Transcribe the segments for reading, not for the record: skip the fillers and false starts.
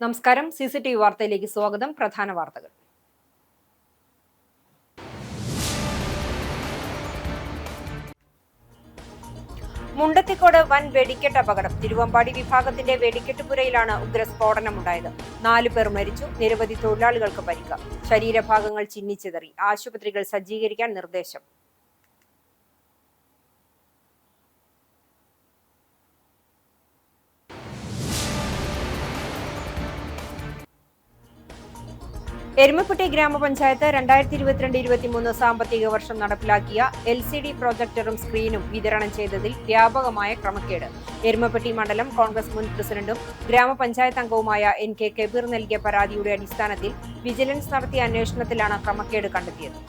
നമസ്കാരം. CCTV വാർത്തയിലേക്ക് സ്വാഗതം. പ്രധാന വാർത്തകൾ. മുണ്ടത്തിക്കോട് വൻ വെടിക്കെട്ട് അപകടം. തിരുവമ്പാടി വിഭാഗത്തിന്റെ വെടിക്കെട്ടുപുരയിലാണ് ഉഗ്രസ്ഫോടനമുണ്ടായത്. 4 പേർ മരിച്ചു, നിരവധി തൊഴിലാളികൾക്ക് പരിക്ക്. ശരീരഭാഗങ്ങൾ ചിന്നിച്ചിതറി. ആശുപത്രികൾ സജ്ജീകരിക്കാൻ നിർദ്ദേശം. എരുമപ്പെട്ടി ഗ്രാമപഞ്ചായത്ത് 2022-23 സാമ്പത്തിക വർഷം നടപ്പിലാക്കിയ LCD പ്രൊജക്ടറും സ്ക്രീനും വിതരണം ചെയ്തതിൽ വ്യാപകമായ ക്രമക്കേട്. എരുമപ്പെട്ടി മണ്ഡലം കോൺഗ്രസ് മുൻ പ്രസിഡന്റും ഗ്രാമപഞ്ചായത്ത് അംഗവുമായ NK കബീർ നൽകിയ പരാതിയുടെ അടിസ്ഥാനത്തിൽ വിജിലൻസ് നടത്തിയ അന്വേഷണത്തിലാണ് ക്രമക്കേട് കണ്ടെത്തിയത്.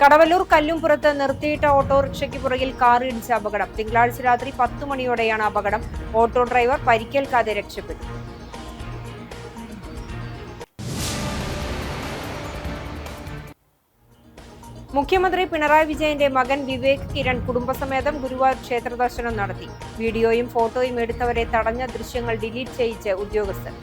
കടവല്ലൂർ കല്ലുംപുറത്ത് നിർത്തിയിട്ട ഓട്ടോറിക്ഷയ്ക്ക് പുറകിൽ കാർ ഇടിച്ച അപകടം. തിങ്കളാഴ്ച രാത്രി 10 മണിയോടെയാണ് അപകടം. ഓട്ടോ ഡ്രൈവർ പരിക്കേൽക്കാതെ രക്ഷപ്പെട്ടു. മുഖ്യമന്ത്രി പിണറായി വിജയന്റെ മകൻ വിവേക് കിരൺ കുടുംബസമേതം ഗുരുവായൂർ ക്ഷേത്ര ദർശനം നടത്തി. വീഡിയോയും ഫോട്ടോയും എടുത്തവരെ തടഞ്ഞ ദൃശ്യങ്ങൾ ഡിലീറ്റ് ചെയ്യിച്ച് ഉദ്യോഗസ്ഥർ.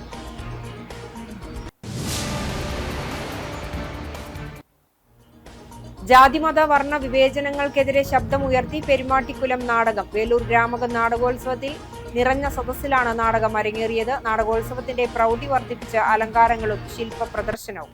ജാതിമത വർണ്ണ വിവേചനങ്ങൾക്കെതിരെ ശബ്ദമുയർത്തി പെരുമാട്ടിക്കുലം നാടകം. വേലൂർ ഗ്രാമകം നാടകോത്സവത്തിൽ നിറഞ്ഞ സദസ്സിലാണ് നാടകം അരങ്ങേറിയത്. നാടകോത്സവത്തിന്റെ പ്രൗഢി വർദ്ധിപ്പിച്ച അലങ്കാരങ്ങളും ശില്പ പ്രദർശനവും.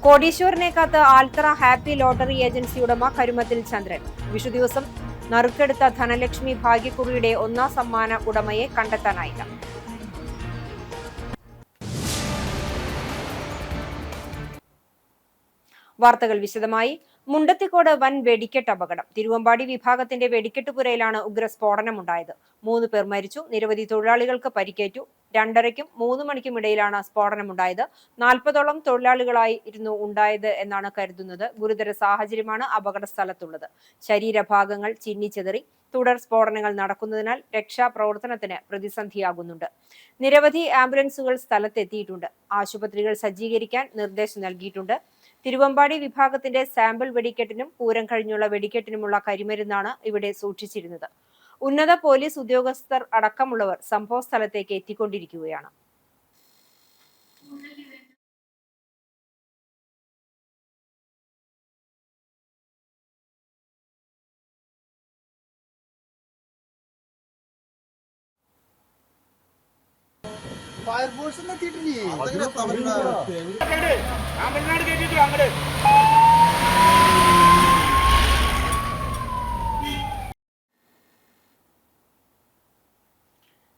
കോടീശ്വരനെ കാത്ത് ആൽത്തറ ഹാപ്പി ലോട്ടറി ഏജൻസി ഉടമ കരുമത്തിൽ ചന്ദ്രൻ. വിഷുദിവസം നറുക്കെടുത്ത ധനലക്ഷ്മി ഭാഗ്യക്കുറിയുടെ 1ാം സമ്മാന ഉടമയെ കണ്ടെത്താനായില്ല. വാർത്തകൾ വിശദമായി. മുണ്ടത്തിക്കോട് വൻ വെടിക്കെട്ട് അപകടം. തിരുവമ്പാടി വിഭാഗത്തിന്റെ വെടിക്കെട്ടുപുരയിലാണ് ഉഗ്രസ്ഫോടനമുണ്ടായത്. 3 പേർ മരിച്ചു, നിരവധി തൊഴിലാളികൾക്ക് പരിക്കേറ്റു. 2:30-നും 3 മണിക്കും ഇടയിലാണ് സ്ഫോടനമുണ്ടായത്. 40ഓളം തൊഴിലാളികളായിരുന്നു ഉണ്ടായത് എന്നാണ് കരുതുന്നത്. ഗുരുതര സാഹചര്യമാണ് അപകട സ്ഥലത്തുള്ളത്. ശരീരഭാഗങ്ങൾ ചിന്നിച്ചെതറി. തുടർ സ്ഫോടനങ്ങൾ നടക്കുന്നതിനാൽ രക്ഷാപ്രവർത്തനത്തിന് പ്രതിസന്ധിയാകുന്നുണ്ട്. നിരവധി ആംബുലൻസുകൾ സ്ഥലത്തെത്തിയിട്ടുണ്ട്. ആശുപത്രികൾ സജ്ജീകരിക്കാൻ നിർദ്ദേശം നൽകിയിട്ടുണ്ട്. തിരുവമ്പാടി വിഭാഗത്തിന്റെ സാമ്പിൾ വെടിക്കെട്ടിനും പൂരം കഴിഞ്ഞുള്ള വെടിക്കെട്ടിനുമുള്ള കരിമരുന്നാണ് ഇവിടെ സൂക്ഷിച്ചിരുന്നത്. ഉന്നത പോലീസ് ഉദ്യോഗസ്ഥർ അടക്കമുള്ളവർ സംഭവ സ്ഥലത്തേക്ക് എത്തിക്കൊണ്ടിരിക്കുകയാണ്.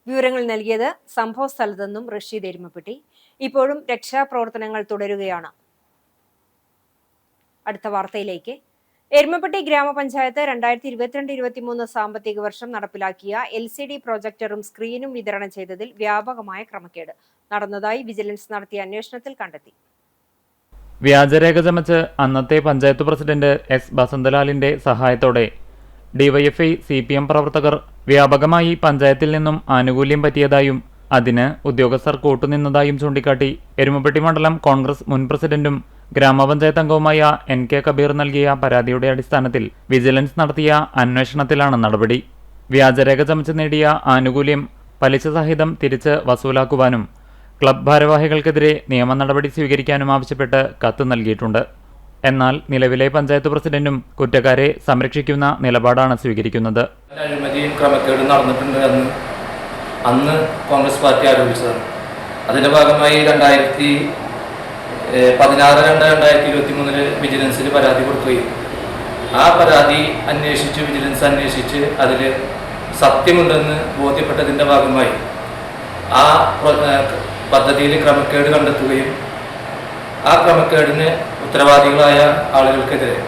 വിവരങ്ങൾ നൽകിയത് സംഭവ സ്ഥലത്തു നിന്നും റഷീദ് എരുമപ്പെട്ടി. ഇപ്പോഴും രക്ഷാപ്രവർത്തനങ്ങൾ തുടരുകയാണ്. അടുത്ത വാർത്തയിലേക്ക്. എരുമപ്പെട്ടി ഗ്രാമപഞ്ചായത്ത് 2022-23 സാമ്പത്തിക വർഷം നടപ്പിലാക്കിയ LCD പ്രൊജക്ടറും സ്ക്രീനും വിതരണം ചെയ്തതിൽ വ്യാപകമായ ക്രമക്കേട് നടന്നതായി വിജിലൻസ് നടത്തിയ അന്വേഷണത്തിൽ കണ്ടെത്തി. വ്യാജരേഖ ചമച്ച് അന്നത്തെ പഞ്ചായത്ത് പ്രസിഡന്റ് S ബസന്തലാലിന്റെ സഹായത്തോടെ DYFI CPM പ്രവർത്തകർ വ്യാപകമായി പഞ്ചായത്തിൽ നിന്നും ആനുകൂല്യം പറ്റിയതായും അതിന് ഉദ്യോഗസ്ഥർ കൂട്ടുനിന്നതായും ചൂണ്ടിക്കാട്ടി എരുമപ്പെട്ടി മണ്ഡലം കോൺഗ്രസ് മുൻ പ്രസിഡന്റും ഗ്രാമപഞ്ചായത്ത് അംഗവുമായ NK കബീർ നൽകിയ പരാതിയുടെ അടിസ്ഥാനത്തിൽ വിജിലൻസ് നടത്തിയ അന്വേഷണത്തിലാണ് നടപടി. വ്യാജരേഖ ചമച്ച് നേടിയ ആനുകൂല്യം പലിശ സഹിതം തിരിച്ച് വസൂലാക്കുവാനും ക്ലബ് ഭാരവാഹികൾക്കെതിരെ നിയമ നടപടി സ്വീകരിക്കാനും ആവശ്യപ്പെട്ട് കത്ത് നൽകിയിട്ടുണ്ട്. എന്നാൽ നിലവിലെ പഞ്ചായത്ത് പ്രസിഡന്റും കുറ്റക്കാരെ സംരക്ഷിക്കുന്ന നിലപാടാണ് സ്വീകരിക്കുന്നത്. അഴിമതിയും ക്രമക്കേടും നടന്നിട്ടുണ്ട് അന്ന് കോൺഗ്രസ് പാർട്ടി ആരോപിച്ചതാണ്. അതിന്റെ ഭാഗമായി 2016-2023 വിജിലൻസിൽ പരാതി കൊടുക്കുകയും ആ പരാതി വിജിലൻസ് അന്വേഷിച്ച് അതിൽ സത്യമുണ്ടെന്ന് ബോധ്യപ്പെട്ടതിൻ്റെ ഭാഗമായി ആ പദ്ധതിയിൽ ക്രമക്കേട് കണ്ടെത്തുകയും ആ ക്രമക്കേടിന് ഉത്തരവാദികളായ ആളുകൾക്കെതിരെ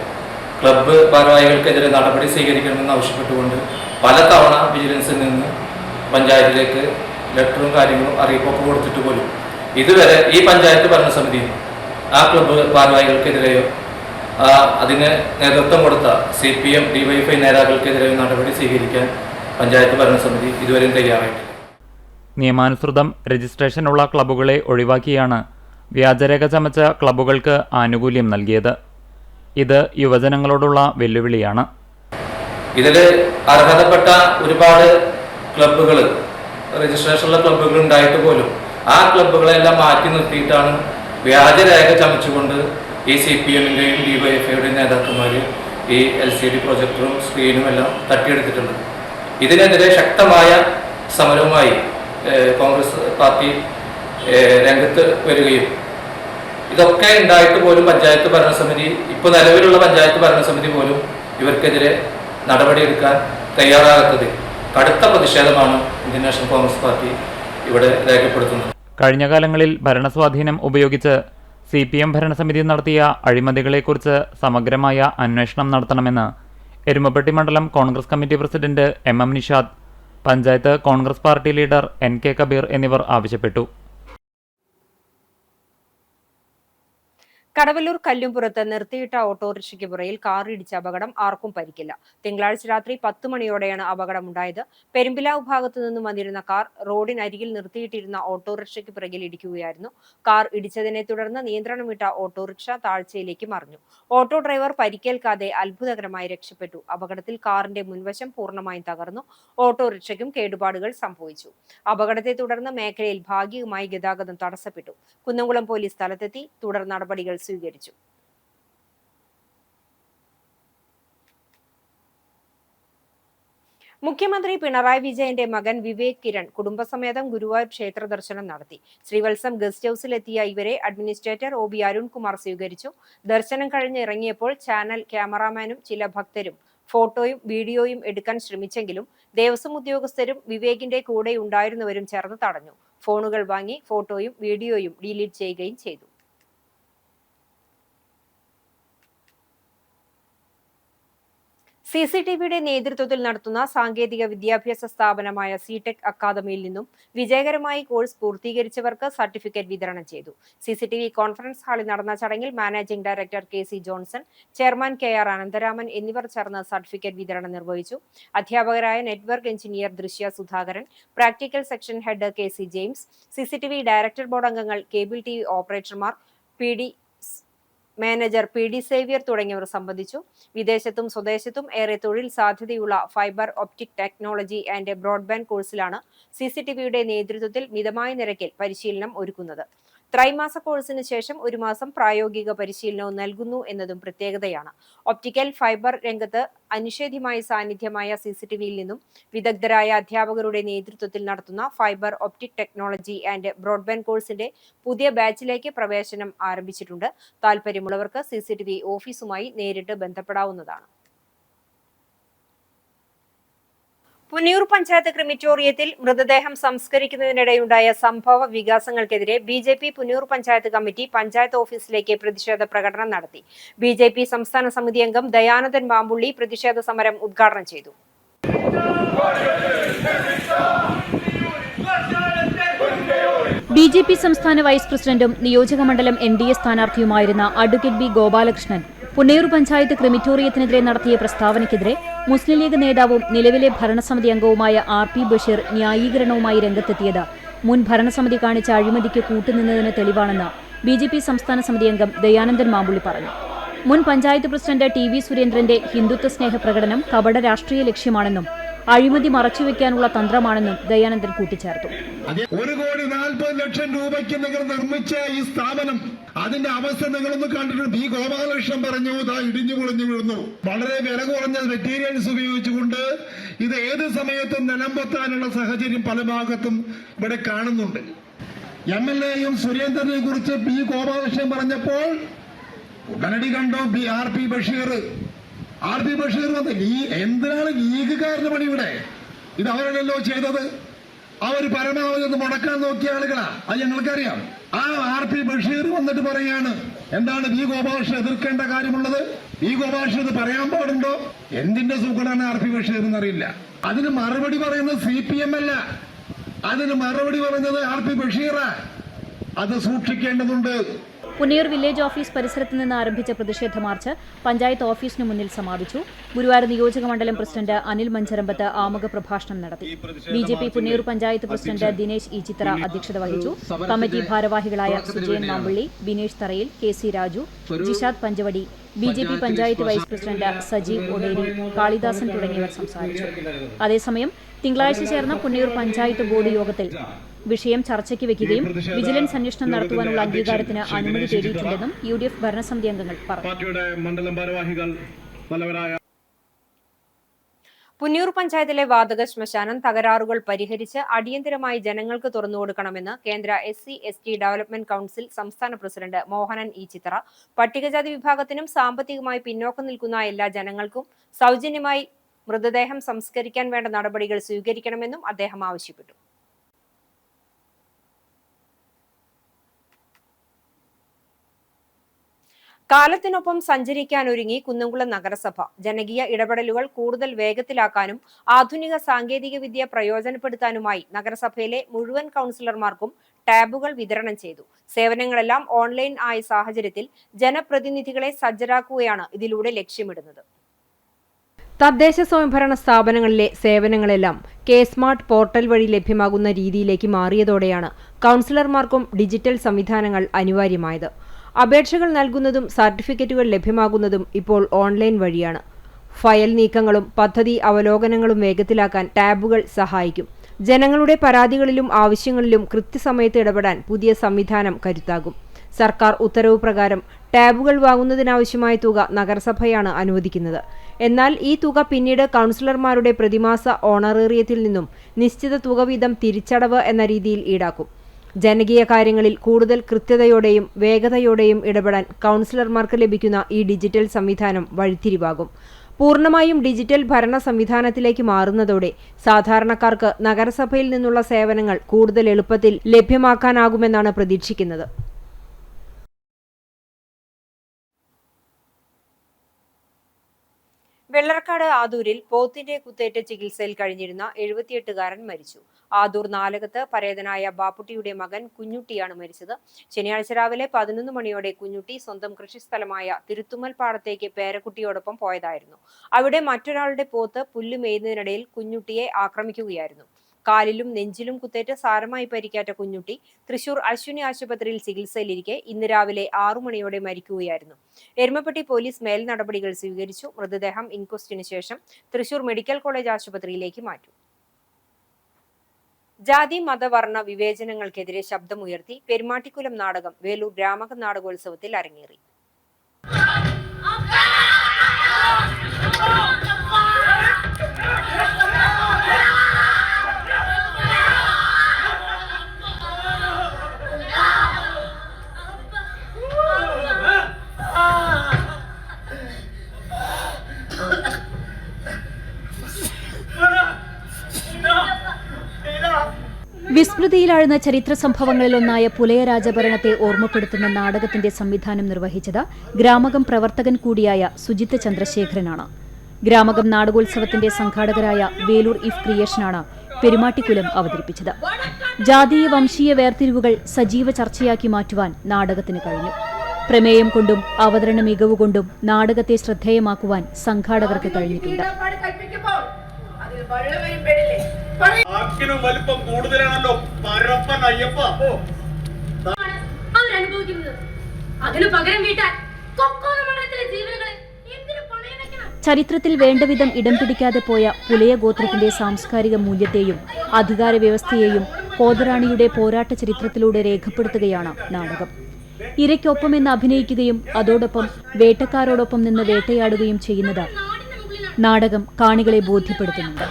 ക്ലബ്ബ് ഭാരവാഹികൾക്കെതിരെ നടപടി സ്വീകരിക്കണമെന്ന് ആവശ്യപ്പെട്ടുകൊണ്ട് പലതവണ വിജിലൻസിൽ നിന്ന് പഞ്ചായത്തിലേക്ക് ലെറ്ററും കാര്യങ്ങളും അറിയിപ്പൊക്കെ കൊടുത്തിട്ട് പോലും ഇതുവരെ ഈ പഞ്ചായത്ത് ഭരണസമിതിയും ആ ക്ലബ്ബ് ഭാരവാഹികൾക്കെതിരെയോ അതിന് നേതൃത്വം കൊടുത്ത CPM DYFI നേതാക്കൾക്കെതിരെയോ നടപടി സ്വീകരിക്കാൻ പഞ്ചായത്ത് ഭരണസമിതി ഇതുവരെയും തയ്യാറായിട്ടില്ല. നിയമാനുസൃതം രജിസ്ട്രേഷനുള്ള ക്ലബ്ബുകളെ ഒഴിവാക്കിയാണ് വ്യാജരേഖ ചമച്ച ക്ലബ്ബുകൾക്ക് ആനുകൂല്യം നൽകിയത്. ഇത് യുവജനങ്ങളോടുള്ള വെല്ലുവിളിയാണ്. ഇതിൽ അർഹതപ്പെട്ട ഒരുപാട് ക്ലബ്ബുകൾ, രജിസ്ട്രേഷനുള്ള ക്ലബ്ബുകൾ ഉണ്ടായിട്ട് പോലും ആ ക്ലബ്ബുകളെല്ലാം മാറ്റി നിർത്തിയിട്ടാണ് വ്യാജരേഖ ചമച്ചുകൊണ്ട് ഈ CPM-ന്റെയും DYFIയുടെയും നേതാക്കന്മാർ ഈ LCD പ്രൊജക്ടറും സ്ക്രീനും എല്ലാം തട്ടിയെടുത്തിട്ടുണ്ട്. ഇതിനെതിരെ ശക്തമായ സമരവുമായി കോൺഗ്രസ് പാർട്ടി രംഗത്ത് വരികയും ഇതൊക്കെ ഉണ്ടായിട്ട് പോലും പഞ്ചായത്ത് ഭരണസമിതി, ഇപ്പോൾ നിലവിലുള്ള പഞ്ചായത്ത് ഭരണസമിതി പോലും ഇവർക്കെതിരെ നടപടിയെടുക്കാൻ തയ്യാറാകാത്തത് കടുത്ത പ്രതിഷേധമാണ് ഇന്ത്യൻ നാഷണൽ കോൺഗ്രസ് പാർട്ടി ഇവിടെ രേഖപ്പെടുത്തുന്നത്. കഴിഞ്ഞ കാലങ്ങളിൽ ഭരണസ്വാധീനം ഉപയോഗിച്ച് CPM ഭരണസമിതി നടത്തിയ അഴിമതികളെക്കുറിച്ച് സമഗ്രമായ അന്വേഷണം നടത്തണമെന്ന് എരുമപ്പെട്ടി മണ്ഡലം Congress committee president MM Nishad, panchayat Congress party leader NK Kabeer എന്നിവർ ആവശ്യപ്പെട്ടു. കടവല്ലൂർ കല്ലുംപുറത്ത് നിർത്തിയിട്ട ഓട്ടോറിക്ഷയ്ക്ക് പുറയിൽ കാർ ഇടിച്ച അപകടം, ആർക്കും പരിക്കില്ല. തിങ്കളാഴ്ച രാത്രി 10 മണിയോടെയാണ് അപകടമുണ്ടായത്. പെരുമ്പിലാവ് ഭാഗത്തു നിന്നും വന്നിരുന്ന കാർ റോഡിനരികിൽ നിർത്തിയിട്ടിരുന്ന ഓട്ടോറിക്ഷയ്ക്ക് പിറകിൽ ഇടിക്കുകയായിരുന്നു. കാർ ഇടിച്ചതിനെ തുടർന്ന് നിയന്ത്രണം വിട്ട ഓട്ടോറിക്ഷ താഴ്ചയിലേക്ക് മറിഞ്ഞു. ഓട്ടോ ഡ്രൈവർ പരിക്കേൽക്കാതെ അത്ഭുതകരമായി രക്ഷപ്പെട്ടു. അപകടത്തിൽ കാറിന്റെ മുൻവശം പൂർണ്ണമായും തകർന്നു. ഓട്ടോറിക്ഷയ്ക്കും കേടുപാടുകൾ സംഭവിച്ചു. അപകടത്തെ തുടർന്ന് മേഖലയിൽ ഭാഗികമായി ഗതാഗതം തടസ്സപ്പെട്ടു. കുന്നംകുളം പോലീസ് സ്ഥലത്തെത്തി തുടർ നടപടികൾ സ്വീകരിച്ചു. മുഖ്യമന്ത്രി പിണറായി വിജയന്റെ മകൻ വിവേക് കിരൺ കുടുംബസമേതം ഗുരുവായൂർ ക്ഷേത്ര ദർശനം നടത്തി. ശ്രീവത്സം ഗസ്റ്റ് ഹൌസിലെത്തിയ ഇവരെ അഡ്മിനിസ്ട്രേറ്റർ OB അരുൺകുമാർ സ്വീകരിച്ചു. ദർശനം കഴിഞ്ഞ് ഇറങ്ങിയപ്പോൾ ചാനൽ ക്യാമറാമാനും ചില ഭക്തരും ഫോട്ടോയും വീഡിയോയും എടുക്കാൻ ശ്രമിച്ചെങ്കിലും ദേവസ്വം ഉദ്യോഗസ്ഥരും വിവേകിന്റെ കൂടെ ഉണ്ടായിരുന്നവരും ചേർന്ന് തടഞ്ഞു. ഫോണുകൾ വാങ്ങി ഫോട്ടോയും വീഡിയോയും ഡിലീറ്റ് ചെയ്യുകയും ചെയ്തു. CCTVയുടെ നേതൃത്വത്തിൽ നടത്തുന്ന സാങ്കേതിക വിദ്യാഭ്യാസ സ്ഥാപനമായ CTech അക്കാദമിയിൽ നിന്നും വിജയകരമായി കോഴ്സ് പൂർത്തീകരിച്ചവർക്ക് സർട്ടിഫിക്കറ്റ് വിതരണം ചെയ്തു. CCTV കോൺഫറൻസ് ഹാളിൽ നടന്ന ചടങ്ങിൽ managing director KC Johnson, chairman KR Anantharaman എന്നിവർ ചേർന്ന് സർട്ടിഫിക്കറ്റ് വിതരണം നിർവഹിച്ചു. അധ്യാപകരായ network engineer Drishya Sudhakaran, practical section head KC James, CCTV director board അംഗങ്ങൾ, കേബിൾ TV ഓപ്പറേറ്റർമാർ, PD മാനേജർ PD സേവ്യർ തുടങ്ങിയവർ സംബന്ധിച്ചു. വിദേശത്തും സ്വദേശത്തും ഏറെ തൊഴിൽ സാധ്യതയുള്ള fibre optic technology and broadband കോഴ്സിലാണ് CCTVയുടെ നേതൃത്വത്തിൽ മിതമായ നിരക്കിൽ പരിശീലനം ഒരുക്കുന്നത്. ത്രൈമാസ കോഴ്സിന് ശേഷം 1 മാസം പ്രായോഗിക പരിശീലനവും നൽകുന്നു എന്നതും പ്രത്യേകതയാണ്. ഒപ്റ്റിക്കൽ ഫൈബർ രംഗത്ത് അനിഷേധ്യമായ സാന്നിധ്യമായ CCTVയിൽ നിന്നും വിദഗ്ധരായ അധ്യാപകരുടെ നേതൃത്വത്തിൽ നടത്തുന്ന fibre optic technology and broadband കോഴ്സിന്റെ പുതിയ ബാച്ചിലേക്ക് പ്രവേശനം ആരംഭിച്ചിട്ടുണ്ട്. താൽപര്യമുള്ളവർക്ക് CCTV ഓഫീസുമായി നേരിട്ട് ബന്ധപ്പെടാവുന്നതാണ്. പുന്നിയൂർ പഞ്ചായത്ത് ക്രിമിറ്റോറിയത്തിൽ മൃതദേഹം സംസ്കരിക്കുന്നതിനിടെയുണ്ടായ സംഭവ വികാസങ്ങൾക്കെതിരെ BJP പുന്നിയൂർ പഞ്ചായത്ത് കമ്മിറ്റി പഞ്ചായത്ത് ഓഫീസിലേക്ക് പ്രതിഷേധ പ്രകടനം നടത്തി. BJP സംസ്ഥാന സമിതി അംഗം ദയാനന്ദൻ മാമ്പുള്ളി പ്രതിഷേധ സമരം ഉദ്ഘാടനം ചെയ്തു. BJP സംസ്ഥാന വൈസ് പ്രസിഡന്റും നിയോജക മണ്ഡലം NDA സ്ഥാനാർത്ഥിയുമായിരുന്ന അഡ്വക്കേറ്റ് B ഗോപാലകൃഷ്ണൻ പുന്നയൂർ പഞ്ചായത്ത് ക്രിമിറ്റോറിയത്തിനെതിരെ നടത്തിയ പ്രസ്താവനയ്ക്കെതിരെ മുസ്ലിം ലീഗ് നേതാവും നിലവിലെ ഭരണസമിതി അംഗവുമായ RP ബഷീർ ന്യായീകരണവുമായി രംഗത്തെത്തിയത് മുൻ ഭരണസമിതി കാണിച്ച അഴിമതിക്ക് കൂട്ടുനിന്നതിന് തെളിവാണെന്ന് BJP സംസ്ഥാന സമിതി അംഗം ദയാനന്ദൻ മാമ്പുള്ളി പറഞ്ഞു. മുൻ പഞ്ചായത്ത് പ്രസിഡന്റ് TV സുരേന്ദ്രന്റെ ഹിന്ദുത്വ സ്നേഹ പ്രകടനം കപട രാഷ്ട്രീയ ലക്ഷ്യമാണെന്നും അഴിമതി മറച്ചുവെക്കാനുള്ള തന്ത്രമാണെന്നും ദയാനന്ദൻ കൂട്ടിച്ചേർത്തു. 1,40,00,000 രൂപയ്ക്ക് നിങ്ങൾ നിർമ്മിച്ച ഈ സ്ഥാപനം, അതിന്റെ അവസ്ഥ നിങ്ങളൊന്ന് കണ്ടിട്ടുണ്ട്. B ഗോപാലകൃഷ്ണൻ പറഞ്ഞു ഇടിഞ്ഞു പൊളിഞ്ഞു വീഴുന്നു. വളരെ വില കുറഞ്ഞ മെറ്റീരിയൽസ് ഉപയോഗിച്ചുകൊണ്ട് ഇത് ഏത് സമയത്തും നിലംപൊത്താനുള്ള സാഹചര്യം പല ഭാഗത്തും ഇവിടെ കാണുന്നുണ്ട്. MLA-യും സുരേന്ദ്രനെ കുറിച്ച് B ഗോപാലകൃഷ്ണൻ പറഞ്ഞപ്പോൾ ഉടനടി കണ്ടു RP ബഷീർ വന്ന് എന്തിനാണ് ലീഗുകാരുടെ പണി ഇവിടെ? ഇത് അവരാണല്ലോ ചെയ്തത്. അവർ പരമാവധി ഒന്ന് മുടക്കാൻ നോക്കിയ ആളുകളാ, അത് ഞങ്ങൾക്കറിയാം. ആ RP ബഷീർ വന്നിട്ട് പറയാണ് എന്താണ് B ഗോപാലകൃഷ്ണൻ എതിർക്കേണ്ട കാര്യമുള്ളത്? B ഗോപാലകൃഷ്ണൻ ഇത് പറയാൻ പാടുണ്ടോ? എന്തിന്റെ സുഖമാണ് RP ബഷീർ എന്നറിയില്ല. അതിന് മറുപടി പറയുന്നത് CPM അല്ല, അതിന് മറുപടി പറയുന്നത് RP ബഷീറാ. അത് സൂക്ഷിക്കേണ്ടതുണ്ട്. പുന്നയൂർ വില്ലേജ് ഓഫീസ് പരിസരത്ത് നിന്ന് ആരംഭിച്ച പ്രതിഷേധ മാർച്ച് പഞ്ചായത്ത് ഓഫീസിന് മുന്നിൽ സമാപിച്ചു. ഗുരുവായൂർ നിയോജക മണ്ഡലം പ്രസിഡന്റ് അനിൽ മഞ്ചരമ്പത്ത് ആമുഖ പ്രഭാഷണം നടത്തി. BJP Punnayur panchayat president Dinesh E Chithra അധ്യക്ഷത വഹിച്ചു. കമ്മിറ്റി ഭാരവാഹികളായ Sujayan Mampally, Binesh Tharayil, K C Raju, Jishad Panchavadi, BJP panchayat vice president Sajeev Oderi, Kalidasan തുടങ്ങിയവർ സംസാരിച്ചു. അതേസമയം തിങ്കളാഴ്ച ചേർന്ന പുന്നയൂർ പഞ്ചായത്ത് ബോർഡ് യോഗത്തിൽ വിഷയം ചർച്ചയ്ക്ക് വെക്കുകയും വിജിലൻസ് അന്വേഷണം നടത്തുവാനുള്ള അംഗീകാരത്തിന് അനുമതി തേടിയിട്ടുണ്ടെന്നും UDF ഭരണസമിതി അംഗങ്ങൾ പറഞ്ഞു. പുന്നയൂർ പഞ്ചായത്തിലെ വാതക ശ്മശാനം തകരാറുകൾ പരിഹരിച്ച് അടിയന്തരമായി ജനങ്ങൾക്ക് തുറന്നുകൊടുക്കണമെന്ന് കേന്ദ്ര SC/ST ഡെവലപ്മെന്റ് കൌൺസിൽ സംസ്ഥാന പ്രസിഡന്റ് മോഹനൻ ഇ ചിത്ര പട്ടികജാതി വിഭാഗത്തിനും സാമ്പത്തികമായി പിന്നോക്കം നിൽക്കുന്ന എല്ലാ ജനങ്ങൾക്കും സൗജന്യമായി മൃതദേഹം സംസ്കരിക്കാൻ വേണ്ട നടപടികൾ സ്വീകരിക്കണമെന്നും അദ്ദേഹം ആവശ്യപ്പെട്ടു. കാലത്തിനൊപ്പം സഞ്ചരിക്കാനൊരുങ്ങി കുന്നംകുളം നഗരസഭ. ജനകീയ ഇടപെടലുകൾ കൂടുതൽ വേഗത്തിലാക്കാനും ആധുനിക സാങ്കേതിക വിദ്യ പ്രയോജനപ്പെടുത്താനുമായി നഗരസഭയിലെ മുഴുവൻ കൌൺസിലർമാർക്കും ടാബുകൾ വിതരണം ചെയ്തു. സേവനങ്ങളെല്ലാം ഓൺലൈൻ ആയ സാഹചര്യത്തിൽ ജനപ്രതിനിധികളെ സജ്ജരാക്കുകയാണ് ഇതിലൂടെ ലക്ഷ്യമിടുന്നത്. തദ്ദേശ സ്വയംഭരണ സ്ഥാപനങ്ങളിലെ സേവനങ്ങളെല്ലാം K-സ്മാർട്ട് പോർട്ടൽ വഴി ലഭ്യമാകുന്ന രീതിയിലേക്ക് മാറിയതോടെയാണ് കൌൺസിലർമാർക്കും ഡിജിറ്റൽ സംവിധാനങ്ങൾ അനിവാര്യമായത്. അപേക്ഷകൾ നൽകുന്നതും സർട്ടിഫിക്കറ്റുകൾ ലഭ്യമാകുന്നതും ഇപ്പോൾ ഓൺലൈൻ വഴിയാണ്. ഫയൽ നീക്കങ്ങളും പദ്ധതി അവലോകനങ്ങളും വേഗത്തിലാക്കാൻ ടാബുകൾ സഹായിക്കും. ജനങ്ങളുടെ പരാതികളിലും ആവശ്യങ്ങളിലും കൃത്യസമയത്ത് ഇടപെടാൻ പുതിയ സംവിധാനം കരുത്താകും. സർക്കാർ ഉത്തരവ് പ്രകാരം ടാബുകൾ വാങ്ങുന്നതിനാവശ്യമായ തുക നഗരസഭയാണ് അനുവദിക്കുന്നത്. എന്നാൽ ഈ തുക പിന്നീട് കൌൺസിലർമാരുടെ പ്രതിമാസ ഓണറേറിയത്തിൽ നിന്നും നിശ്ചിത തുക വീതം തിരിച്ചടവ് എന്ന രീതിയിൽ ഈടാക്കും. ജനകീയ കാര്യങ്ങളിൽ കൂടുതൽ കൃത്യതയോടെയും വേഗതയോടെയും ഇടപെടാൻ കൌൺസിലർമാർക്ക് ലഭിക്കുന്ന ഈ ഡിജിറ്റൽ സംവിധാനം വഴിത്തിരിവാകും. പൂർണ്ണമായും ഡിജിറ്റൽ ഭരണ സംവിധാനത്തിലേക്ക് മാറുന്നതോടെ സാധാരണക്കാർക്ക് നഗരസഭയിൽ നിന്നുള്ള സേവനങ്ങൾ കൂടുതൽ എളുപ്പത്തിൽ ലഭ്യമാക്കാനാകുമെന്നാണ് പ്രതീക്ഷിക്കുന്നത്. വെള്ളർക്കാട് ആദൂരിൽ പോത്തിന്റെ കുത്തേറ്റ് ചികിത്സയിൽ കഴിഞ്ഞിരുന്ന 78-കാരൻ മരിച്ചു. ആദൂർ നാലകത്ത് പരേതനായ ബാപ്പുട്ടിയുടെ മകൻ കുഞ്ഞുട്ടിയാണ് മരിച്ചത്. ശനിയാഴ്ച രാവിലെ 11 മണിയോടെ കുഞ്ഞുട്ടി സ്വന്തം കൃഷിസ്ഥലമായ തിരുത്തുമ്മൽ പാടത്തേക്ക് പേരക്കുട്ടിയോടൊപ്പം പോയതായിരുന്നു. അവിടെ മറ്റൊരാളുടെ പോത്ത് പുല്ല് മേയുന്നതിനിടയിൽ കുഞ്ഞുട്ടിയെ ആക്രമിക്കുകയായിരുന്നു. കാലിലും നെഞ്ചിലും കുത്തേറ്റ് സാരമായി പരിക്കേറ്റ കുഞ്ഞുട്ടി തൃശൂർ അശ്വിനി ആശുപത്രിയിൽ ചികിത്സയിലിരിക്കെ ഇന്ന് രാവിലെ 6 മണിയോടെ മരിക്കുകയായിരുന്നു. എരുമപ്പെട്ടി പോലീസ് മേൽ നടപടികൾ സ്വീകരിച്ചു. മൃതദേഹം ഇൻക്വസ്റ്റിന് ശേഷം തൃശൂർ മെഡിക്കൽ കോളേജ് ആശുപത്രിയിലേക്ക് മാറ്റും. ജാതി മതവർണ്ണ വിവേചനങ്ങൾക്കെതിരെ ശബ്ദമുയർത്തി പെരുമാട്ടിക്കുലം നാടകം വേലൂർ രാമക നാടകോത്സവത്തിൽ അരങ്ങേറി. വിസ്മൃതിയിലാഴ്ന്ന ചരിത്ര സംഭവങ്ങളിലൊന്നായ പുലയ രാജഭരണത്തെ ഓർമ്മപ്പെടുത്തുന്ന നാടകത്തിന്റെ സംവിധാനം നിർവഹിച്ചത് ഗ്രാമകം പ്രവർത്തകൻ കൂടിയായ സുജിത്ത് ചന്ദ്രശേഖരനാണ്. ഗ്രാമകം നാടകോത്സവത്തിന്റെ സംഘാടകരായ വേലൂർ ഇഫ് ക്രിയേഷനാണ് പെരുമാട്ടിക്കുലം അവതരിപ്പിച്ചത്. ജാതീയ വംശീയ വേർതിരിവുകൾ സജീവ ചർച്ചയാക്കി മാറ്റുവാൻ നാടകത്തിന് കഴിഞ്ഞു. പ്രമേയം കൊണ്ടും അവതരണ മികവുകൊണ്ടും നാടകത്തെ ശ്രദ്ധേയമാക്കുവാൻ സംഘാടകർക്ക് കഴിഞ്ഞിട്ടുണ്ട്. വലിപ്പം കൂടുതലാണല്ലോ ചരിത്രത്തിൽ വേണ്ടവിധം ഇടം പിടിക്കാതെ പോയ പുലയ ഗോത്രത്തിന്റെ സാംസ്കാരിക മൂല്യത്തെയും അധികാര വ്യവസ്ഥയെയും കോതറാണിയുടെ പോരാട്ട ചരിത്രത്തിലൂടെ രേഖപ്പെടുത്തുകയാണ് നാടകം. ഇരയ്ക്കൊപ്പമെന്ന് അഭിനയിക്കുകയും അതോടൊപ്പം വേട്ടക്കാരോടൊപ്പം നിന്ന് വേട്ടയാടുകയും ചെയ്യുന്നത് നാടകം കാണികളെ ബോധ്യപ്പെടുത്തുന്നുണ്ട്.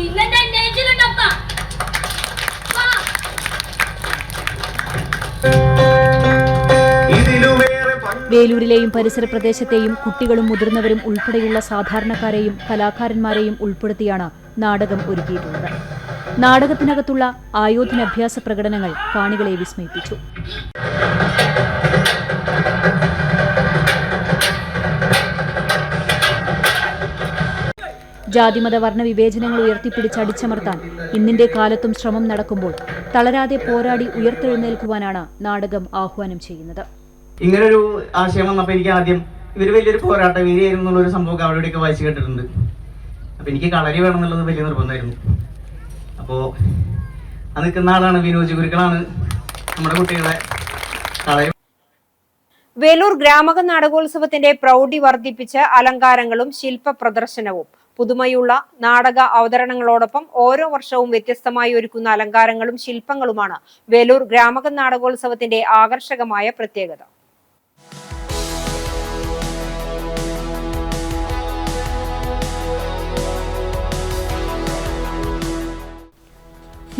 ഇന്നത്തെ വേലൂരിലെയും പരിസര പ്രദേശത്തെയും കുട്ടികളും മുതിർന്നവരും ഉൾപ്പെടെയുള്ള സാധാരണക്കാരെയും കലാകാരന്മാരെയും ഉൾപ്പെടുത്തിയാണ് നാടകം ഒരുക്കിയിട്ടുള്ളത്. നാടകത്തിനകത്തുള്ള ആയോധനാഭ്യാസ പ്രകടനങ്ങൾ കാണികളെ വിസ്മയിപ്പിച്ചു. ജാതിമത വർണ്ണ വിവേചനങ്ങൾ ഉയർത്തിപ്പിടിച്ച് അടിച്ചമർത്താൻ ഇന്നിന്റെ കാലത്തും ശ്രമം നടക്കുമ്പോൾ തളരാതെ പോരാടി ഉയർത്തെഴുന്നേൽക്കുവാനാണ് നാടകം ആഹ്വാനം ചെയ്യുന്നത്. ഇങ്ങനൊരു ആശയം വന്നപ്പോൾ എനിക്ക് ആദ്യം ഇവർ വലിയൊരു പോരാട്ട വീരിയായിരുന്നു എന്നുള്ളൊരു സംഭവം അവിടെയൊക്കെ വായിച്ചു കേട്ടിട്ടുണ്ട്. അപ്പോൾ എനിക്ക് കളരി വേണം എന്നുള്ളത് വലിയ നിർബന്ധമായിരുന്നു. അപ്പോൾ അത് നിൽക്കുന്ന ആളാണ് വിനോജ് ഗുരുക്കളാണ് നമ്മുടെ കുട്ടികളെ കളരി. വേലൂർ ഗ്രാമക നാടകോത്സവത്തിന്റെ പ്രൗഢി വർദ്ധിപ്പിച്ച് അലങ്കാരങ്ങളും ശില്പ പ്രദർശനവും പുതുമയുള്ള നാടക അവതരണങ്ങളോടൊപ്പം ഓരോ വർഷവും വ്യത്യസ്തമായി ഒരുക്കുന്ന അലങ്കാരങ്ങളും ശില്പങ്ങളുമാണ് വേലൂർ ഗ്രാമക നാടകോത്സവത്തിന്റെ ആകർഷകമായ പ്രത്യേകത.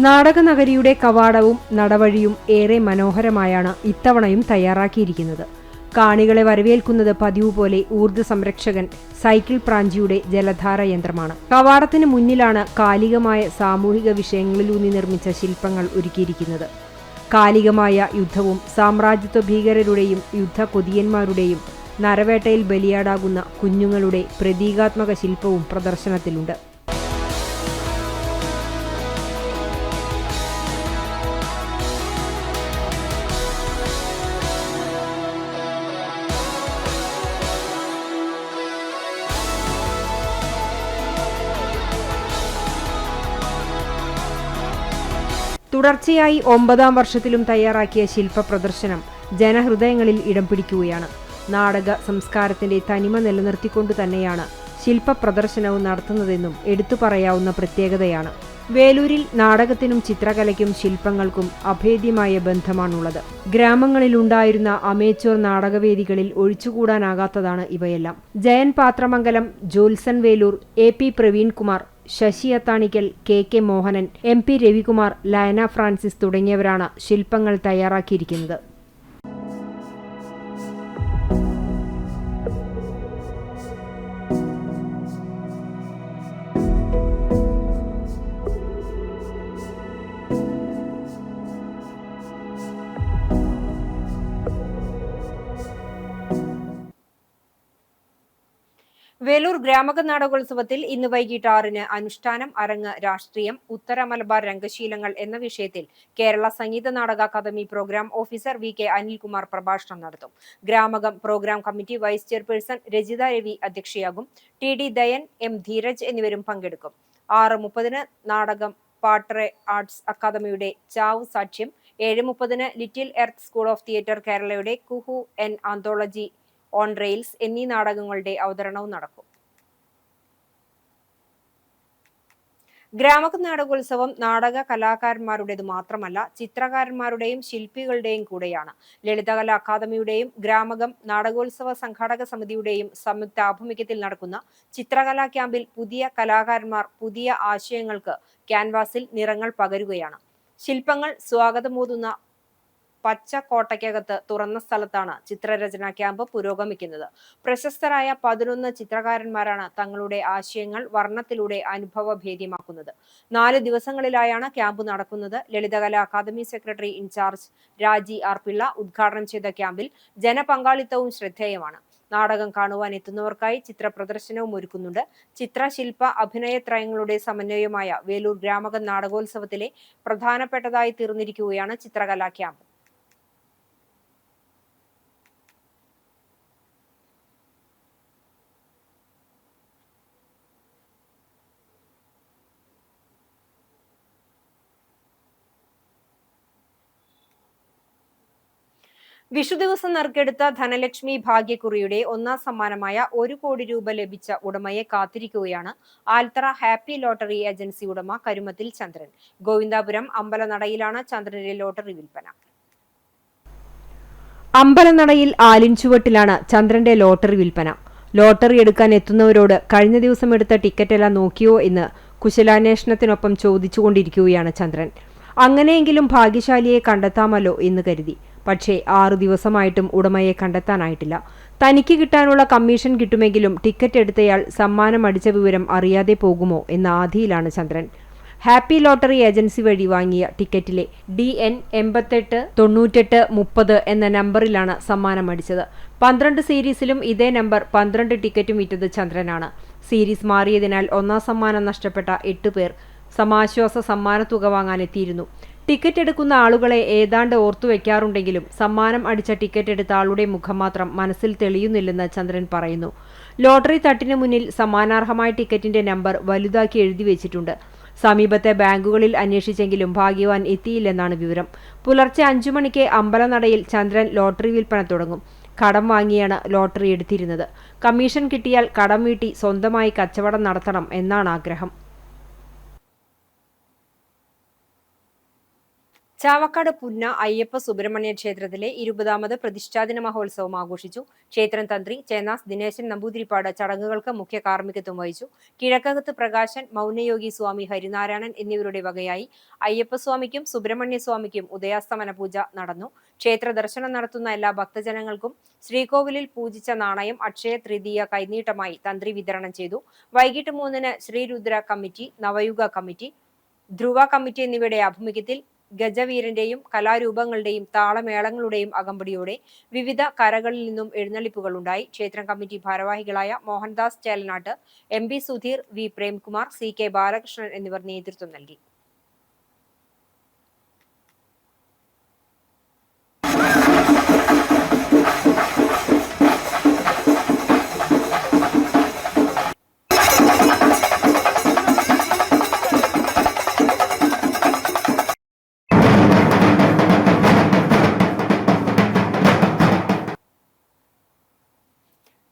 നാടകനഗരിയുടെ കവാടവും നടവഴിയും ഏറെ മനോഹരമായാണ് ഇത്തവണയും തയ്യാറാക്കിയിരിക്കുന്നത്. കാണികളെ വരവേൽക്കുന്നത് പതിവ് പോലെ ഊർജ്ജ സംരക്ഷകൻ സൈക്കിൾ പ്രാഞ്ചിയുടെ ജലധാര യന്ത്രമാണ്. കവാടത്തിന് മുന്നിലാണ് കാലികമായ സാമൂഹിക വിഷയങ്ങളിലൂന്നി നിർമ്മിച്ച ശില്പങ്ങൾ ഒരുക്കിയിരിക്കുന്നത്. കാലികമായ യുദ്ധവും സാമ്രാജ്യത്വ ഭീകരരുടെയും യുദ്ധ കൊതിയന്മാരുടെയും നരവേട്ടയിൽ ബലിയാടാകുന്ന കുഞ്ഞുങ്ങളുടെ പ്രതീകാത്മക ശില്പവും പ്രദർശനത്തിലുണ്ട്. തുടർച്ചയായി 9ാം വർഷത്തിലും തയ്യാറാക്കിയ ശില്പ പ്രദർശനം ജനഹൃദയങ്ങളിൽ ഇടം പിടിക്കുകയാണ്. നാടക സംസ്കാരത്തിന്റെ തനിമ നിലനിർത്തിക്കൊണ്ടു തന്നെയാണ് ശില്പ പ്രദർശനവും നടത്തുന്നതെന്നും എടുത്തു പറയാവുന്ന പ്രത്യേകതയാണ്. വേലൂരിൽ നാടകത്തിനും ചിത്രകലയ്ക്കും ശില്പങ്ങൾക്കും അഭേദ്യമായ ബന്ധമാണുള്ളത്. ഗ്രാമങ്ങളിലുണ്ടായിരുന്ന അമേച്ചോർ നാടകവേദികളിൽ ഒഴിച്ചുകൂടാനാകാത്തതാണ് ഇവയെല്ലാം. Jayan Pathramangalam, ജോത്സൻ Velur, AP Praveenkumar, Sasi Athanikkal, KK Mohanan, MP Ravikumar, ലയന ഫ്രാൻസിസ് തുടങ്ങിയവരാണ് ശില്പങ്ങൾ തയ്യാറാക്കിയിരിക്കുന്നത്. വേലൂർ ഗ്രാമക നാടകോത്സവത്തിൽ ഇന്ന് വൈകിട്ട് 6-ന് അനുഷ്ഠാനം, അരങ്ങ്, രാഷ്ട്രീയം, ഉത്തര മലബാർ രംഗശീലങ്ങൾ എന്ന വിഷയത്തിൽ Kerala Sangeetha Nataka academy programme officer VK Anilkumar പ്രഭാഷണം നടത്തും. Gramakam programme committee vice chairperson Rajitha Ravi അധ്യക്ഷയാകും. TD ദയൻ, M ധീരജ് എന്നിവരും പങ്കെടുക്കും. 6:30-ന് നാടകം പാട്രെ ആർട്സ് അക്കാദമിയുടെ ചാവ് സാക്ഷ്യം, 7:30-ന് little earth school of theatre കേരളയുടെ Kuhu an anthology on rails എന്നീ നാടകങ്ങളുടെ അവതരണവും നടക്കും. ഗ്രാമക നാടകോത്സവം നാടക കലാകാരന്മാരുടേത് മാത്രമല്ല, ചിത്രകാരന്മാരുടെയും ശില്പികളുടെയും കൂടെയാണ്. ലളിതകലാ അക്കാദമിയുടെയും ഗ്രാമകം നാടകോത്സവ സംഘാടക സമിതിയുടെയും സംയുക്താഭിമുഖ്യത്തിൽ നടക്കുന്ന ചിത്രകലാ ക്യാമ്പിൽ പുതിയ കലാകാരന്മാർ പുതിയ ആശയങ്ങൾക്ക് ക്യാൻവാസിൽ നിറങ്ങൾ പകരുകയാണ്. ശില്പങ്ങൾ സ്വാഗതമോതുന്ന പച്ചക്കോട്ടയ്ക്കകത്ത് തുറന്ന സ്ഥലത്താണ് ചിത്രരചനാ ക്യാമ്പ് പുരോഗമിക്കുന്നത്. പ്രശസ്തരായ 11 ചിത്രകാരന്മാരാണ് തങ്ങളുടെ ആശയങ്ങൾ വർണ്ണത്തിലൂടെ അനുഭവഭേദ്യമാക്കുന്നത്. 4 ദിവസങ്ങളിലായാണ് ക്യാമ്പ് നടക്കുന്നത്. ലളിതകലാ അക്കാദമി സെക്രട്ടറി ഇൻചാർജ് രാജി R. പിള്ള ഉദ്ഘാടനം ചെയ്ത ക്യാമ്പിൽ ജനപങ്കാളിത്തവും ശ്രദ്ധേയമാണ്. നാടകം കാണുവാൻ എത്തുന്നവർക്കായി ചിത്ര പ്രദർശനവും ഒരുക്കുന്നുണ്ട്. ചിത്രശില്പ അഭിനയത്രയങ്ങളുടെ സമന്വയമായ വേലൂർ ഗ്രാമക നാടകോത്സവത്തിലെ പ്രധാനപ്പെട്ടതായി തീർന്നിരിക്കുകയാണ് ചിത്രകലാ ക്യാമ്പ്. വിഷുദിവസം നറുക്കെടുത്ത ധനലക്ഷ്മി ഭാഗ്യക്കുറിയുടെ 1ാം സമ്മാനമായ 1 കോടി രൂപ ലഭിച്ച ഉടമയെ കാത്തിരിക്കുകയാണ് ആൽത്തറ ഹാപ്പി ലോട്ടറി ഏജൻസി ഉടമ കരുമത്തിൽ ചന്ദ്രൻ. ഗോവിന്ദാപുരം അമ്പലനടയിലാണ് ചന്ദ്രന്റെ ലോട്ടറി വിൽപ്പന. അമ്പലനടയിൽ ആലിൻചുവട്ടിലാണ് ചന്ദ്രന്റെ ലോട്ടറി വിൽപ്പന. ലോട്ടറി എടുക്കാൻ എത്തുന്നവരോട് കഴിഞ്ഞ ദിവസം എടുത്ത ടിക്കറ്റെല്ലാം നോക്കിയോ എന്ന് കുശലാന്വേഷണത്തിനൊപ്പം ചോദിച്ചുകൊണ്ടിരിക്കുകയാണ് ചന്ദ്രൻ. അങ്ങനെയെങ്കിലും ഭാഗ്യശാലിയെ കണ്ടെത്താമല്ലോ എന്ന് കരുതി. പക്ഷേ 6 ദിവസമായിട്ടും ഉടമയെ കണ്ടെത്താനായിട്ടില്ല. തനിക്ക് കിട്ടാനുള്ള കമ്മീഷൻ കിട്ടുമെങ്കിലും ടിക്കറ്റ് എടുത്തയാൾ സമ്മാനം അടിച്ച വിവരം അറിയാതെ പോകുമോ എന്ന ആധിയിലാണ് ചന്ദ്രൻ. ഹാപ്പി ലോട്ടറി ഏജൻസി വഴി വാങ്ങിയ ടിക്കറ്റിലെ DN 889830 എന്ന നമ്പറിലാണ് സമ്മാനം അടിച്ചത്. 12 സീരീസിലും ഇതേ നമ്പർ 12 ടിക്കറ്റും വിറ്റത് ചന്ദ്രനാണ്. സീരീസ് മാറിയതിനാൽ ഒന്നാം സമ്മാനം നഷ്ടപ്പെട്ട 8 പേർ സമാശ്വാസ സമ്മാനത്തുക വാങ്ങാനെത്തിയിരുന്നു. ടിക്കറ്റ് എടുക്കുന്ന ആളുകളെ ഏതാണ്ട് ഓർത്തുവെക്കാറുണ്ടെങ്കിലും സമ്മാനം അടിച്ച ടിക്കറ്റ് എടുത്ത ആളുടെ മുഖം മാത്രം മനസ്സിൽ തെളിയുന്നില്ലെന്ന് ചന്ദ്രൻ പറയുന്നു. ലോട്ടറി തട്ടിന് മുന്നിൽ സമ്മാനാർഹമായ ടിക്കറ്റിന്റെ നമ്പർ വലുതാക്കി എഴുതി വെച്ചിട്ടുണ്ട്. സമീപത്തെ ബാങ്കുകളിൽ അന്വേഷിച്ചെങ്കിലും ഭാഗ്യവാൻ എത്തിയില്ലെന്നാണ് വിവരം. പുലർച്ചെ 5 മണിക്ക് അമ്പലനടയിൽ ചന്ദ്രൻ ലോട്ടറി വിൽപ്പന തുടങ്ങും. കടം വാങ്ങിയാണ് ലോട്ടറി എടുത്തിരുന്നത്. കമ്മീഷൻ കിട്ടിയാൽ കടം വീട്ടി സ്വന്തമായി കച്ചവടം നടത്തണം എന്നാണ് ആഗ്രഹം. ചാവക്കാട് പുന്ന അയ്യപ്പ സുബ്രഹ്മണ്യ ക്ഷേത്രത്തിലെ 20ാമത് പ്രതിഷ്ഠാദിന മഹോത്സവം ആഘോഷിച്ചു. ക്ഷേത്രം തന്ത്രി ചേന്നാസ് ദിനേശൻ നമ്പൂതിരിപ്പാട് ചടങ്ങുകൾക്ക് മുഖ്യ കാർമ്മികത്വം വഹിച്ചു. കിഴക്കകത്ത് പ്രകാശൻ, മൗനയോഗി സ്വാമി ഹരിനാരായണൻ എന്നിവരുടെ വകയായി അയ്യപ്പസ്വാമിക്കും സുബ്രഹ്മണ്യസ്വാമിക്കും ഉദയാസ്തമന പൂജ നടന്നു. ക്ഷേത്ര ദർശനം നടത്തുന്ന എല്ലാ ഭക്തജനങ്ങൾക്കും ശ്രീകോവിലിൽ പൂജിച്ച നാണയം അക്ഷയ തൃതീയ കൈനീട്ടമായി തന്ത്രി വിതരണം ചെയ്തു. വൈകിട്ട് 3-ന് ശ്രീരുദ്ര കമ്മിറ്റി, നവയുഗ കമ്മിറ്റി, ധ്രുവ കമ്മിറ്റി എന്നിവയുടെ ആഭിമുഖ്യത്തിൽ ഗജവീരന്റെയും കലാരൂപങ്ങളുടെയും താളമേളങ്ങളുടെയും അകമ്പടിയോടെ വിവിധ കരകളിൽ നിന്നും എഴുന്നള്ളിപ്പുകളുണ്ടായി. ക്ഷേത്രം കമ്മിറ്റി ഭാരവാഹികളായ Mohandas Chelanatt, MB Sudheer, V Premkumar, CK Balakrishnan എന്നിവർ നേതൃത്വം നൽകി.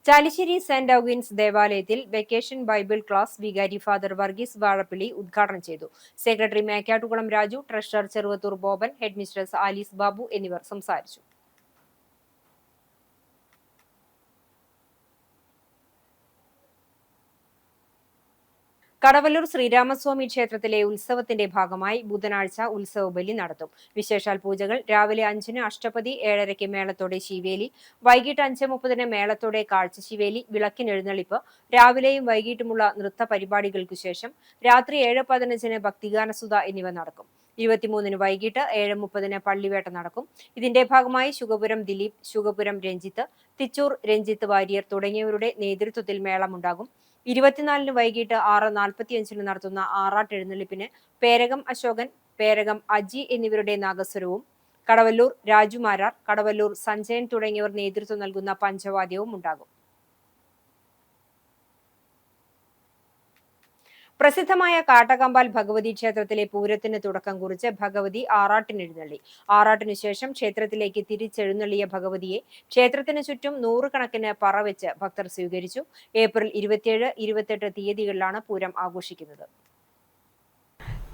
ചാലിശ്ശേരി സെന്റ് ഔഗിൻസ് ദേവാലയത്തിൽ വെക്കേഷൻ ബൈബിൾ ക്ലാസ് വികാരി ഫാദർ വർഗീസ് വാഴപ്പിള്ളി ഉദ്ഘാടനം ചെയ്തു. Secretary Mekkattukulam Raju, treasurer Cheruvathur Boban, head mistress Alice Babu എന്നിവർ സംസാരിച്ചു. കടവല്ലൂർ ശ്രീരാമസ്വാമി ക്ഷേത്രത്തിലെ ഉത്സവത്തിന്റെ ഭാഗമായി ബുധനാഴ്ച ഉത്സവ ബലി നടത്തും. വിശേഷാൽ പൂജകൾ രാവിലെ 5-ന് അഷ്ടപതി, 7:30 മേളത്തോടെ ശിവേലി, വൈകിട്ട് 5:30 മേളത്തോടെ കാഴ്ചശിവേലി, വിളക്കിനെഴുന്നള്ളിപ്പ്, രാവിലെയും വൈകിട്ടുമുള്ള നൃത്ത പരിപാടികൾക്കു ശേഷം രാത്രി 7:15-ന് ഭക്തിഗാനസുധ എന്നിവ നടക്കും. 23-ന് വൈകിട്ട് 7:30-ന് പള്ളിവേട്ട നടക്കും. ഇതിന്റെ ഭാഗമായി ശുഗപുരം ദിലീപ്, ശുഗപുരം രഞ്ജിത്ത്, തിച്ചൂർ രഞ്ജിത്ത് വാര്യർ തുടങ്ങിയവരുടെ നേതൃത്വത്തിൽ മേളമുണ്ടാകും. 24-ന് വൈകിട്ട് 6:45-ന് നടത്തുന്ന ആറാട്ട് എഴുന്നള്ളിപ്പിന് പേരകം അശോകൻ, പേരകം അജി എന്നിവരുടെ നാഗസ്വരവും, കടവല്ലൂർ രാജുമാരാർ, കടവല്ലൂർ സഞ്ജയൻ തുടങ്ങിയവർ നേതൃത്വം നൽകുന്ന പഞ്ചവാദ്യവും ഉണ്ടാകും. പ്രസിദ്ധമായ കാട്ടകമ്പാൽ ഭഗവതി ക്ഷേത്രത്തിലെ പൂരത്തിന് തുടക്കം കുറിച്ച് ഭഗവതി ആറാട്ടിനെഴുന്നള്ളി. ആറാട്ടിനു ശേഷം ക്ഷേത്രത്തിലേക്ക് തിരിച്ചെഴുന്നള്ളിയ ഭഗവതിയെ ക്ഷേത്രത്തിന് ചുറ്റും 100 കണക്കിന് പറവെച്ച് ഭക്തർ സ്വീകരിച്ചു. ഏപ്രിൽ 27, 28 തീയതികളിലാണ് പൂരം ആഘോഷിക്കുന്നത്.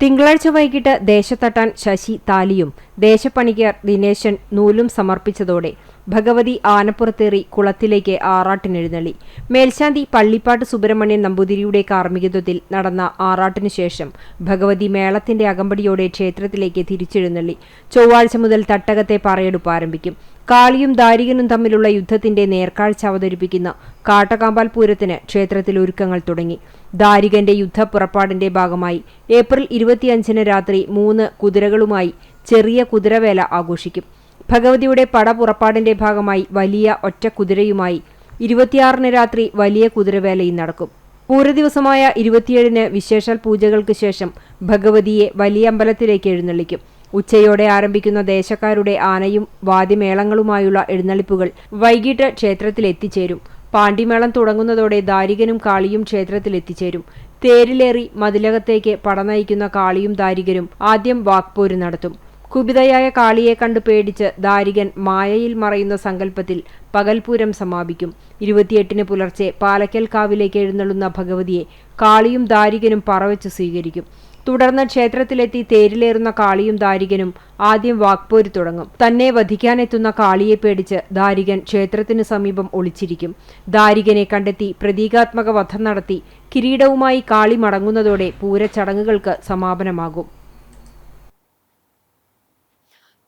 തിങ്കളാഴ്ച വൈകിട്ട് ദേശത്തട്ടാൻ ശശി താലിയും ദേശപ്പണിക്കർ ദിനേശൻ നൂലും സമർപ്പിച്ചതോടെ ഭഗവതി ആനപ്പുറത്തേറി കുളത്തിലേക്ക് ആറാട്ടിനെഴുന്നള്ളി. മേൽശാന്തി പള്ളിപ്പാട്ട് സുബ്രഹ്മണ്യൻ നമ്പൂതിരിയുടെ കാർമ്മികത്വത്തിൽ നടന്ന ആറാട്ടിനു ശേഷം ഭഗവതി മേളത്തിന്റെ അകമ്പടിയോടെ ക്ഷേത്രത്തിലേക്ക് തിരിച്ചെഴുന്നള്ളി. ചൊവ്വാഴ്ച മുതൽ തട്ടകത്തെ പറയെടുപ്പ് ആരംഭിക്കും. കാളിയും ദാരികനും തമ്മിലുള്ള യുദ്ധത്തിന്റെ നേർക്കാഴ്ച അവതരിപ്പിക്കുന്ന കാട്ടകാമ്പാൽ പൂരത്തിന് ക്ഷേത്രത്തിൽ ഒരുക്കങ്ങൾ തുടങ്ങി. ദാരികന്റെ യുദ്ധപ്പുറപ്പാടിന്റെ ഭാഗമായി ഏപ്രിൽ 25-ന് രാത്രി 3 കുതിരകളുമായി ചെറിയ കുതിരവേല ആഘോഷിക്കും. ഭഗവതിയുടെ പടപുറപ്പാടിന്റെ ഭാഗമായി വലിയ ഒറ്റ കുതിരയുമായി 26-ന് രാത്രി വലിയ കുതിരവേലയും നടക്കും. പൂരദിവസമായ 27-ന് വിശേഷാൽ പൂജകൾക്ക് ശേഷം ഭഗവതിയെ വലിയ അമ്പലത്തിലേക്ക് എഴുന്നള്ളിക്കും. ഉച്ചയോടെ ആരംഭിക്കുന്ന ദേശക്കാരുടെ ആനയും വാദ്യമേളങ്ങളുമായുള്ള എഴുന്നള്ളിപ്പുകൾ വൈകിട്ട് ക്ഷേത്രത്തിൽ എത്തിച്ചേരും. പാണ്ടിമേളം തുടങ്ങുന്നതോടെ ദാരികനും കാളിയും ക്ഷേത്രത്തിൽ എത്തിച്ചേരും. തേരിലേറി മതിലകത്തേക്ക് പടനയിക്കുന്ന കാളിയും ദാരികനും ആദ്യം വാക്പോര് നടത്തും. കുപിതയായ കാളിയെ കണ്ട് പേടിച്ച് ദാരികൻ മായയിൽ മറയുന്ന സങ്കല്പത്തിൽ പകൽപൂരം സമാപിക്കും. 28-ന് പുലർച്ചെ പാലക്കൽ കാവിലേക്ക് എഴുന്നള്ളുന്ന ഭഗവതിയെ കാളിയും ദാരികനും പറവെച്ച് സ്വീകരിക്കും. തുടർന്ന് ക്ഷേത്രത്തിലെത്തി തേരിലേറുന്ന കാളിയും ദാരികനും ആദ്യം വാക്പോര് തുടങ്ങും. തന്നെ വധിക്കാനെത്തുന്ന കാളിയെ പേടിച്ച് ദാരികൻ ക്ഷേത്രത്തിനു സമീപം ഒളിച്ചിരിക്കും. ദാരികനെ കണ്ടെത്തി പ്രതീകാത്മക വധം നടത്തി കിരീടവുമായി കാളി മടങ്ങുന്നതോടെ പൂരച്ചടങ്ങുകൾക്ക് സമാപനമാകും.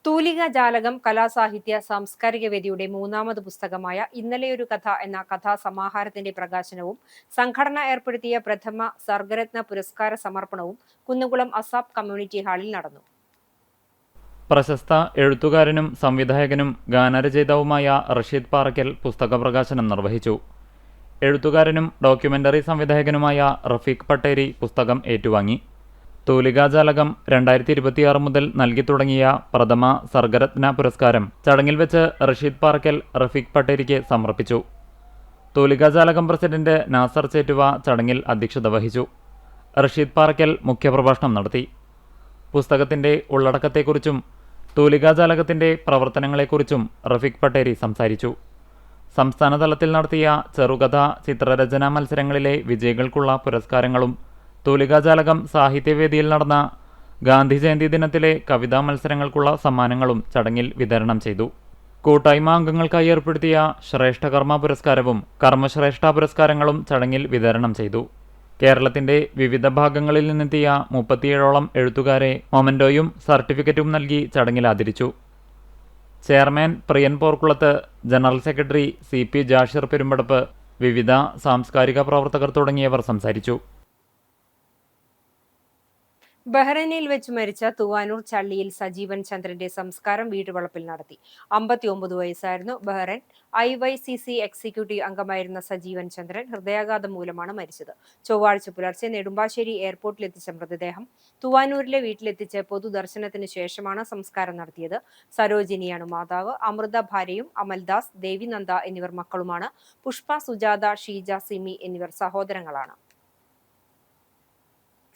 തൂലിക ജാലകം കലാസാഹിത്യ സാംസ്കാരിക വേദിയുടെ മൂന്നാമത് പുസ്തകമായ ഇന്നലെയൊരു കഥ എന്ന കഥാസമാഹാരത്തിന്റെ പ്രകാശനവും സംഘടന ഏർപ്പെടുത്തിയ പ്രഥമ സർഗരത്ന പുരസ്കാര സമർപ്പണവും കുന്നുകുളം അസാബ് കമ്മ്യൂണിറ്റി ഹാളിൽ നടന്നു. പ്രശസ്ത എഴുത്തുകാരനും സംവിധായകനും ഗാനരചയിതാവുമായ റഷീദ് പാറയ്ക്കൽ പുസ്തക പ്രകാശനം നിർവഹിച്ചു. എഴുത്തുകാരനും ഡോക്യുമെന്ററി സംവിധായകനുമായ റഫീഖ് പട്ടേരി പുസ്തകം ഏറ്റുവാങ്ങി. തൂലികാജാലകം 2026 മുതൽ നൽകി തുടങ്ങിയ പ്രഥമ സർഗരത്ന പുരസ്കാരം ചടങ്ങിൽ വെച്ച് റഷീദ് പാറയ്ക്കൽ റഫീഖ് പട്ടേരിക്ക് സമർപ്പിച്ചു. തൂലികാജാലകം പ്രസിഡന്റ് നാസർ ചേറ്റുവ ചടങ്ങിൽ അധ്യക്ഷത വഹിച്ചു. റഷീദ് പാറയ്ക്കൽ മുഖ്യപ്രഭാഷണം നടത്തി. പുസ്തകത്തിന്റെ ഉള്ളടക്കത്തെക്കുറിച്ചും തൂലികാജാലകത്തിന്റെ പ്രവർത്തനങ്ങളെക്കുറിച്ചും റഫീഖ് പട്ടേരി സംസാരിച്ചു. സംസ്ഥാന തലത്തിൽ നടത്തിയ ചെറുകഥ ചിത്രരചനാ മത്സരങ്ങളിലെ വിജയികൾക്കുള്ള പുരസ്കാരങ്ങളും തൂലികാജാലകം സാഹിത്യവേദിയിൽ നടന്ന ഗാന്ധി ജയന്തി ദിനത്തിലെ കവിതാ മത്സരങ്ങൾക്കുള്ള സമ്മാനങ്ങളും ചടങ്ങിൽ വിതരണം ചെയ്തു. കൂട്ടായ്മ അംഗങ്ങൾക്കായി ഏർപ്പെടുത്തിയ ശ്രേഷ്ഠകർമ്മ പുരസ്കാരവും കർമ്മശ്രേഷ്ഠ പുരസ്കാരങ്ങളും ചടങ്ങിൽ വിതരണം ചെയ്തു. കേരളത്തിന്റെ വിവിധ ഭാഗങ്ങളിൽ നിന്നെത്തിയ 37ഓളം എഴുത്തുകാരെ മൊമന്റോയും സർട്ടിഫിക്കറ്റും നൽകി ചടങ്ങിൽ ആദരിച്ചു. Chairman Priyan Porkulath, general secretary CP Jashir Perumpadappu, വിവിധ സാംസ്കാരിക പ്രവർത്തകർ തുടങ്ങിയവർ സംസാരിച്ചു. ബഹ്റൈനിൽ വെച്ച് മരിച്ച തൂവാനൂർ ചള്ളിയിൽ സജീവൻ ചന്ദ്രന്റെ സംസ്കാരം വീട്ടുവളപ്പിൽ നടത്തി. 59 വയസ്സായിരുന്നു. ബഹ്റൈൻ IYCC എക്സിക്യൂട്ടീവ് അംഗമായിരുന്ന സജീവൻ ചന്ദ്രൻ ഹൃദയാഘാതം മൂലമാണ് മരിച്ചത്. ചൊവ്വാഴ്ച പുലർച്ചെ നെടുമ്പാശ്ശേരി എയർപോർട്ടിലെത്തിച്ച മൃതദേഹം തൂവാനൂരിലെ വീട്ടിലെത്തിച്ച് പൊതുദർശനത്തിന് ശേഷമാണ് സംസ്കാരം നടത്തിയത്. സരോജിനിയാണ് മാതാവ്. അമൃത ഭാര്യയും അമൽദാസ്, ദേവിനന്ദ എന്നിവർ മക്കളുമാണ്. പുഷ്പ, സുജാത, ഷീജ, സിമി എന്നിവർ സഹോദരങ്ങളാണ്.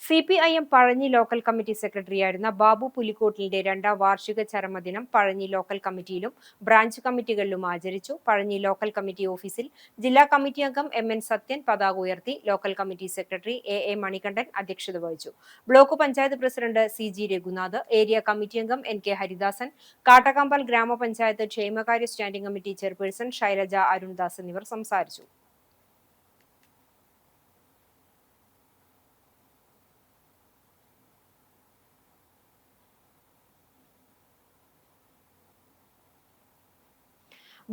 CPIM പഴഞ്ഞി ലോക്കൽ കമ്മിറ്റി സെക്രട്ടറിയായിരുന്ന ബാബു പുലിക്കോട്ടിലിന്റെ 2ാം വാർഷിക ചരമദിനം പഴഞ്ഞി ലോക്കൽ കമ്മിറ്റിയിലും ബ്രാഞ്ച് കമ്മിറ്റികളിലും ആചരിച്ചു. പഴഞ്ഞി ലോക്കൽ കമ്മിറ്റി ഓഫീസിൽ ജില്ലാ കമ്മിറ്റി അംഗം MN സത്യൻ പതാക ഉയർത്തി. Local committee secretary AA Manikandan അധ്യക്ഷത വഹിച്ചു. Block panchayat president CG Raghunath, area committee അംഗം NK ഹരിദാസൻ, കാട്ടകമ്പൽ ഗ്രാമപഞ്ചായത്ത് ക്ഷേമകാര്യ standing committee chairperson Shailaja Arundas എന്നിവർ സംസാരിച്ചു.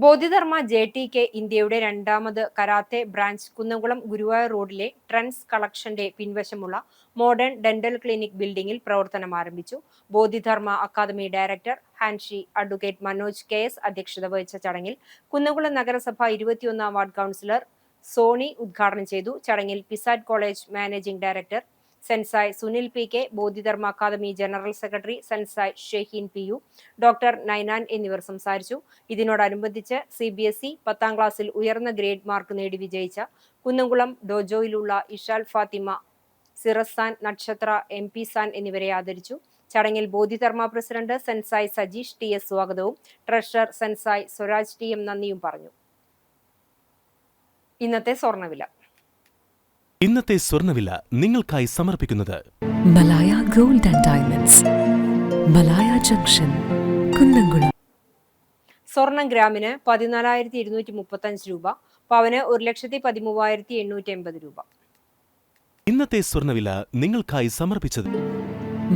ബോധിധർമ്മ JTK ഇന്ത്യയുടെ 2ാമത് കരാത്തെ ബ്രാഞ്ച് കുന്നംകുളം ഗുരുവായൂർ റോഡിലെ ട്രെൻഡ്സ് കളക്ഷന്റെ പിൻവശമുള്ള മോഡേൺ ഡെന്റൽ ക്ലിനിക് ബിൽഡിംഗിൽ പ്രവർത്തനം ആരംഭിച്ചു. Bodhidharma academy director hanshi advocate Manoj KS അധ്യക്ഷത വഹിച്ച ചടങ്ങിൽ കുന്നംകുളം നഗരസഭ 21ാം വാർഡ് കൗൺസിലർ സോണി ഉദ്ഘാടനം ചെയ്തു. ചടങ്ങിൽ പിസാറ്റ് college managing director sensei Sunil PK, Bodhidharma academy general secretary sensei Sheheen PU, doctor Ninan എന്നിവർ സംസാരിച്ചു. ഇതിനോടനുബന്ധിച്ച് CBSE 10ാം ക്ലാസ്സിൽ ഉയർന്ന ഗ്രേഡ് മാർക്ക് നേടി വിജയിച്ച കുന്നംകുളം ഡോജോയിലുള്ള ഇഷാൽ ഫാത്തിമ, സിറസാൻ, നക്ഷത്ര, MP സാൻ എന്നിവരെ ആദരിച്ചു. ചടങ്ങിൽ Bodhidharma president sensei Sajeesh TS സ്വാഗതവും ട്രഷറർ സെൻസായ് സ്വരാജ് TM നന്ദിയും പറഞ്ഞു. ഇന്നത്തെ സ്വർണ്ണവില നിങ്ങൾക്കായി സമർപ്പിക്കുന്നത് Malaya gold and diamonds, Malaya junction, Kunnamkulam. സ്വർണം ഗ്രാമിന് 14,235 രൂപ, പവന് 1,13,880 രൂപ. ഇന്നത്തെ സ്വർണ്ണവില നിങ്ങൾക്കായി സമർപ്പിച്ചത്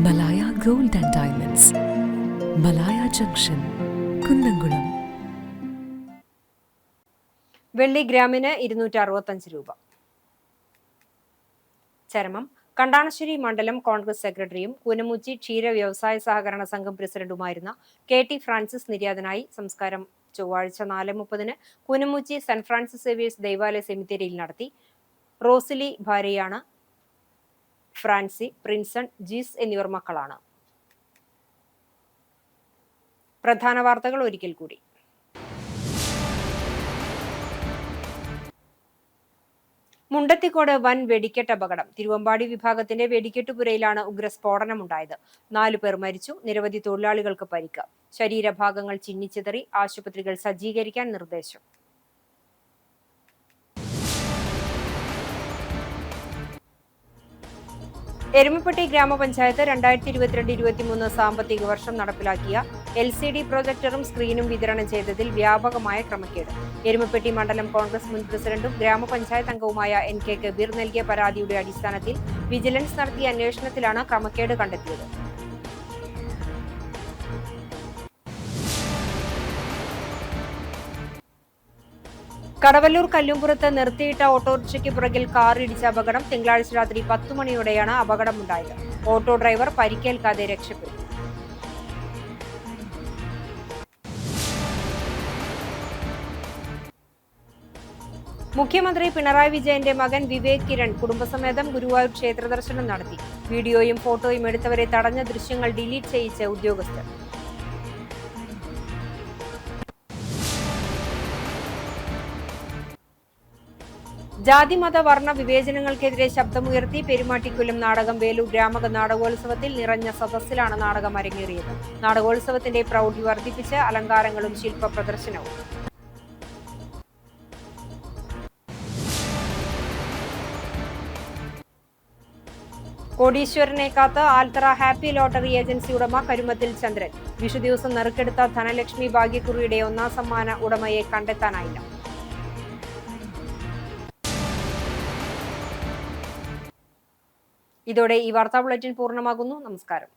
Malaya gold and diamonds, Malaya junction, Kunnamkulam. വെള്ളി ഗ്രാമിന് 265 രൂപ. ചരമം കണ്ടാണശ്ശേരി മണ്ഡലം കോൺഗ്രസ് സെക്രട്ടറിയും കൂനമുച്ചി ക്ഷീര വ്യവസായ സഹകരണ സംഘം പ്രസിഡന്റുമായിരുന്ന KT ഫ്രാൻസിസ് നിര്യാതനായി. സംസ്കാരം ചൊവ്വാഴ്ച 4:30 കൂനമുച്ചി സെന്റ് ഫ്രാൻസിസ് സേവിയേഴ്സ് ദൈവാലയ സെമിത്തേരിയിൽ നടത്തി. റോസിലി ഭാര്യയാണ്. ഫ്രാൻസി, പ്രിൻസൺ, ജീസ് എന്നിവർ മക്കളാണ്. പ്രധാന വാർത്തകൾ ഒരിക്കൽ കൂടി. മുണ്ടത്തിക്കോട് വൻ വെടിക്കെട്ട് അപകടം. തിരുവമ്പാടി വിഭാഗത്തിന്റെ വെടിക്കെട്ടുപുരയിലാണ് ഉഗ്രസ്ഫോടനമുണ്ടായത്. 4 പേർ മരിച്ചു. നിരവധി തൊഴിലാളികൾക്ക് പരിക്ക്. ശരീരഭാഗങ്ങൾ ചിന്നിച്ചിതറി. ആശുപത്രികൾ സജ്ജീകരിക്കാൻ നിർദ്ദേശം. എരുമപ്പെട്ടി ഗ്രാമപഞ്ചായത്ത് 2022-23 സാമ്പത്തിക വർഷം നടപ്പിലാക്കിയ LCD പ്രൊജക്ടറും സ്ക്രീനും വിതരണം ചെയ്തതിൽ വ്യാപകമായ ക്രമക്കേട്. എരുമപ്പെട്ടി മണ്ഡലം കോൺഗ്രസ് മുൻ പ്രസിഡന്റും ഗ്രാമപഞ്ചായത്ത് അംഗവുമായ NK കബീർ നൽകിയ പരാതിയുടെ അടിസ്ഥാനത്തിൽ വിജിലൻസ് നടത്തിയ അന്വേഷണത്തിലാണ് ക്രമക്കേട് കണ്ടെത്തിയത്. കടവല്ലൂർ കല്ലുംപുറത്ത് നിർത്തിയിട്ട ഓട്ടോറിക്ഷയ്ക്ക് പുറകിൽ കാർ ഇടിച്ച അപകടം. തിങ്കളാഴ്ച രാത്രി 10 മണിയോടെയാണ് അപകടമുണ്ടായത്. ഓട്ടോ ഡ്രൈവർ പരിക്കേൽക്കാതെ രക്ഷപ്പെട്ടു. മുഖ്യമന്ത്രി പിണറായി വിജയന്റെ മകൻ വിവേക് കിരൺ കുടുംബസമേതം ഗുരുവായൂർ ക്ഷേത്ര ദർശനം നടത്തി. വീഡിയോയും ഫോട്ടോയും എടുത്തവരെ തടഞ്ഞ ദൃശ്യങ്ങൾ ഡിലീറ്റ് ചെയ്യിച്ച ഉദ്യോഗസ്ഥർ. ജാതിമത വർണ്ണ വിവേചനങ്ങൾക്കെതിരെ ശബ്ദമുയർത്തി പെരുമാട്ടിക്കുലം നാടകം വേലൂർ ഗ്രാമക നാടകോത്സവത്തിൽ നിറഞ്ഞ സദസ്സിലാണ് നാടകം അരങ്ങേറിയത്. നാടകോത്സവത്തിന്റെ പ്രൗഢി വർദ്ധിപ്പിച്ച് അലങ്കാരങ്ങളും ശില്പ പ്രദർശനവും. കോടീശ്വരനെ കാത്ത് ആൽത്തറ ഹാപ്പി ലോട്ടറി ഏജൻസി ഉടമ കരുമത്തിൽ ചന്ദ്രൻ. വിഷു ദിവസം നറുക്കെടുത്ത ധനലക്ഷ്മി ഭാഗ്യക്കുറിയുടെ 1ാം സമ്മാന ഉടമയെ കണ്ടെത്താനായില്ല. ഇതോടെ ഈ വാർത്താ ബുള്ളറ്റിൻ പൂർണ്ണമാകുന്നു. നമസ്കാരം.